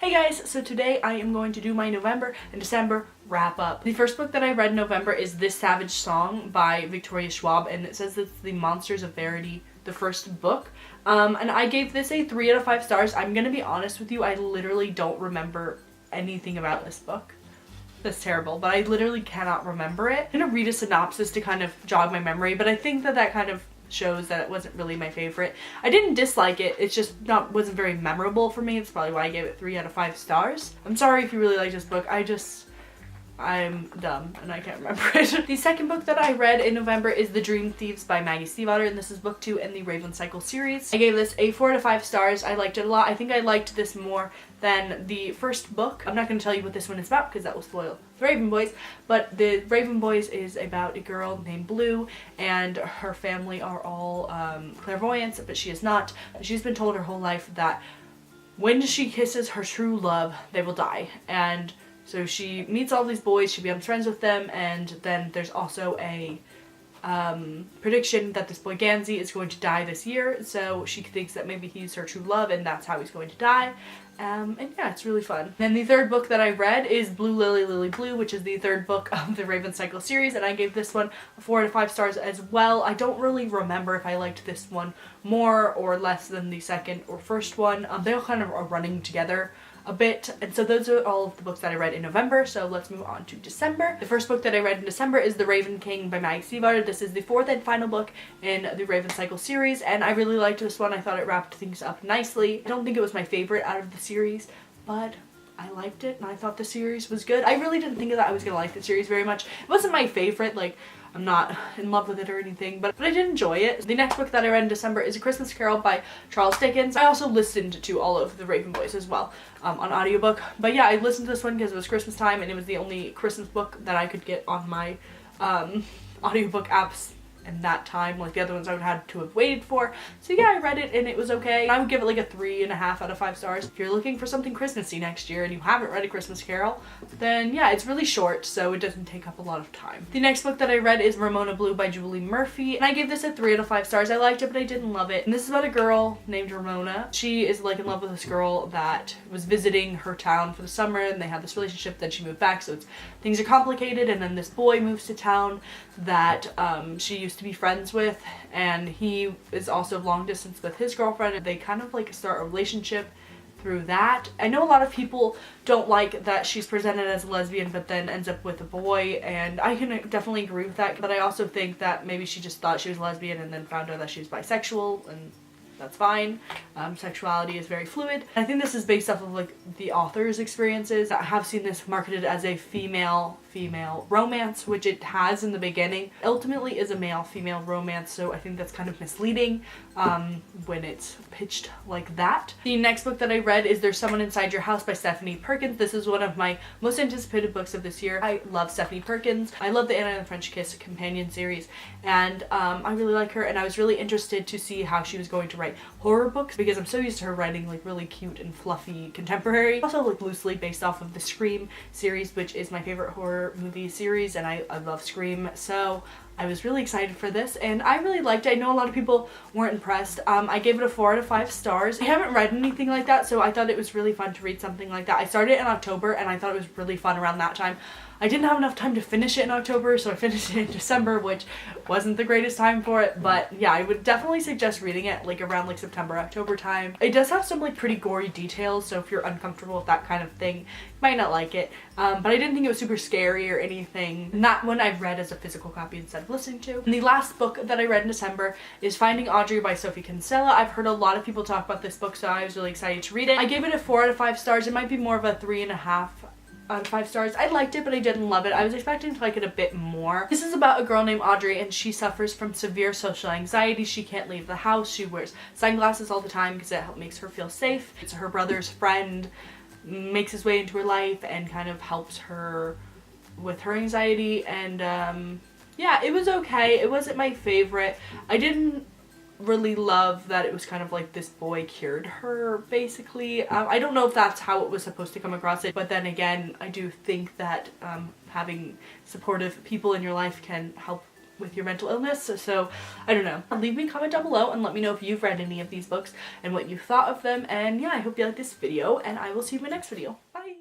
Hey guys, so today I am going to do my November and December wrap up. The first book that I read in November is This Savage Song by Victoria Schwab, and it says it's the Monsters of Verity, the first book. And I gave this a 3 out of 5 stars. I'm gonna be honest with you, I literally don't remember anything about this book. That's terrible, but I literally cannot remember it. I'm gonna read a synopsis to kind of jog my memory, but I think that kind of shows that it wasn't really my favorite. I didn't dislike it, it's just wasn't very memorable for me. It's probably why I gave it 3 out of 5 stars. I'm sorry if you really like this book, I'm dumb and I can't remember it. The second book that I read in November is The Dream Thieves by Maggie Stiefvater, and this is book 2 in the Raven Cycle series. I gave this a 4 out of 5 stars. I liked it a lot. I think I liked this more than the first book. I'm not going to tell you what this one is about because that will spoil the Raven Boys, but the Raven Boys is about a girl named Blue, and her family are all clairvoyants, but she is not. She's been told her whole life that when she kisses her true love, they will die, and so she meets all these boys, she becomes friends with them, and then there's also a prediction that this boy Gansey is going to die this year, so she thinks that maybe he's her true love and that's how he's going to die. And yeah, it's really fun. Then the third book that I read is Blue Lily Lily Blue, which is the third book of the Raven Cycle series, and I gave this one a 4 out of 5 stars as well. I don't really remember if I liked this one more or less than the second or first one. They all kind of are running together a bit, and so those are all of the books that I read in November. So let's move on to December. The first book that I read in December is The Raven King by Maggie Stiefvater. This is the 4th and final book in the Raven Cycle series, and I really liked this one. I thought it wrapped things up nicely. I don't think it was my favorite out of the series, but I liked it and I thought the series was good. I really didn't think that I was gonna like the series very much. It wasn't my favorite, like I'm not in love with it or anything, but I did enjoy it. The next book that I read in December is A Christmas Carol by Charles Dickens. I also listened to all of the Raven Boys as well on audiobook. But yeah, I listened to this one because it was Christmas time and it was the only Christmas book that I could get on my audiobook apps in that time. Like the other ones I would have had to have waited for. So yeah, I read it and it was okay. I would give it like a 3.5 out of 5 stars. If you're looking for something Christmassy next year and you haven't read A Christmas Carol, then yeah, it's really short, so it doesn't take up a lot of time. The next book that I read is Ramona Blue by Julie Murphy, and I gave this a 3 out of 5 stars. I liked it, but I didn't love it. And this is about a girl named Ramona. She is like in love with this girl that was visiting her town for the summer, and they had this relationship, then she moved back, so things are complicated, and then this boy moves to town that she used to be friends with, and he is also long distance with his girlfriend, and they kind of like start a relationship through that. I know a lot of people don't like that she's presented as a lesbian but then ends up with a boy, and I can definitely agree with that, but I also think that maybe she just thought she was lesbian and then found out that she was bisexual, and that's fine. Sexuality is very fluid. I think this is based off of like the author's experiences. I have seen this marketed as a female romance, which it has in the beginning. Ultimately is a male-female romance, so I think that's kind of misleading when it's pitched like that. The next book that I read is There's Someone Inside Your House by Stephanie Perkins. This is one of my most anticipated books of this year. I love Stephanie Perkins. I love the Anna and the French Kiss companion series, and I really like her, and I was really interested to see how she was going to write horror books because I'm so used to her writing like really cute and fluffy contemporary. Also like loosely based off of the Scream series, which is my favorite horror movie series, and I love Scream, so I was really excited for this and I really liked it. I know a lot of people weren't impressed. I gave it a 4 out of 5 stars. I haven't read anything like that, so I thought it was really fun to read something like that. I started it in October and I thought it was really fun around that time. I didn't have enough time to finish it in October, so I finished it in December, which wasn't the greatest time for it, but yeah, I would definitely suggest reading it like around like September, October time. It does have some like pretty gory details, so if you're uncomfortable with that kind of thing, you might not like it, but I didn't think it was super scary or anything. And that one I've read as a physical copy instead of listening to. And the last book that I read in December is Finding Audrey by Sophie Kinsella. I've heard a lot of people talk about this book, so I was really excited to read it. I gave it a 4 out of 5 stars. It might be more of a 3.5 out of 5 stars. I liked it, but I didn't love it. I was expecting to like it a bit more. This is about a girl named Audrey, and she suffers from severe social anxiety. She can't leave the house. She wears sunglasses all the time because it makes her feel safe. It's her brother's friend makes his way into her life and kind of helps her with her anxiety, and yeah, it was okay. It wasn't my favorite. I didn't really love that it was kind of like this boy cured her, basically. I don't know if that's how it was supposed to come across it, but then again, I do think that having supportive people in your life can help with your mental illness. So I don't know. Leave me a comment down below and let me know if you've read any of these books and what you thought of them. And yeah, I hope you liked this video, and I will see you in my next video. Bye!